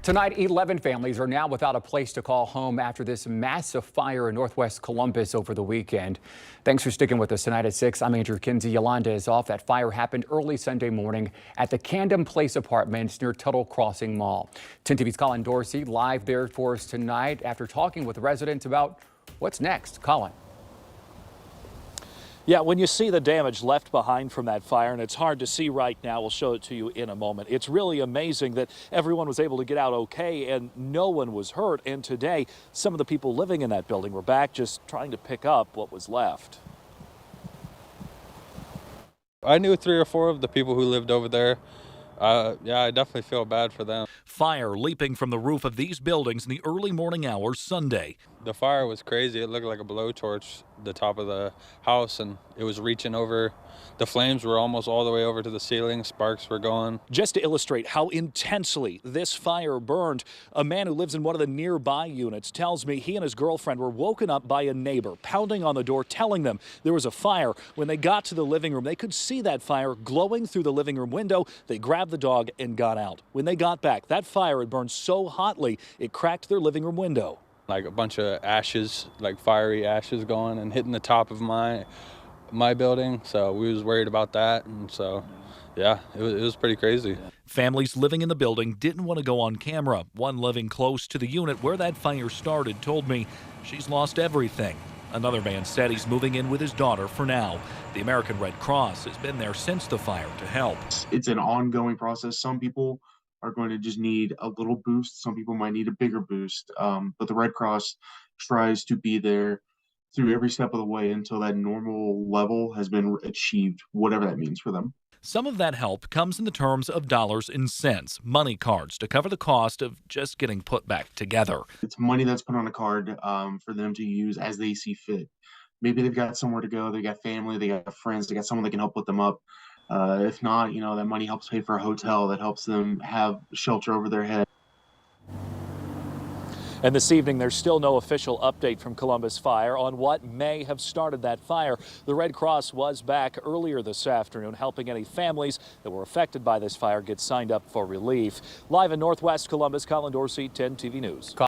Tonight, 11 families are now without a place to call home after this massive fire in northwest Columbus over the weekend. Thanks for sticking with us tonight at 6. I'm Andrew Kinsey. Yolanda is off. That fire happened early Sunday morning at the Camden Place Apartments near Tuttle Crossing Mall. 10 TV's Colin Dorsey live there for us tonight after talking with residents about what's next. Colin. Yeah, when you see the damage left behind from that fire, and it's hard to see right now, we'll show it to you in a moment. It's really amazing that everyone was able to get out okay and no one was hurt. And today, some of the people living in that building were back just trying to pick up what was left. I knew 3 or 4 of the people who lived over there. Yeah, I definitely feel bad for them. Fire leaping from the roof of these buildings in the early morning hours Sunday. The fire was crazy. It looked like a blowtorch, the top of the house, and it was reaching over. The flames were almost all the way over to the ceiling. Sparks were going. Just to illustrate how intensely this fire burned, a man who lives in one of the nearby units tells me he and his girlfriend were woken up by a neighbor pounding on the door, telling them there was a fire. When they got to the living room, they could see that fire glowing through the living room window. They grabbed the dog and got out. When they got back, that fire had burned so hotly it cracked their living room window. Like a bunch of ashes, like fiery ashes going and hitting the top of my building. So we was worried about that. And so, yeah, it was pretty crazy. Families living in the building didn't want to go on camera. One living close to the unit where that fire started told me she's lost everything. Another man said he's moving in with his daughter for now. The American Red Cross has been there since the fire to help. It's an ongoing process. Some people are going to just need a little boost. Some people might need a bigger boost. But the Red Cross tries to be there through every step of the way until that normal level has been achieved, whatever that means for them. Some of that help comes in the terms of dollars and cents, money cards to cover the cost of just getting put back together. It's money that's put on a card for them to use as they see fit. Maybe they've got somewhere to go, they got family, they got friends, they got someone that can help put them up. If not, that money helps pay for a hotel, that helps them have shelter over their head. And this evening, there's still no official update from Columbus Fire on what may have started that fire. The Red Cross was back earlier this afternoon helping any families that were affected by this fire get signed up for relief. Live in Northwest Columbus, Colin Dorsey, 10 TV News.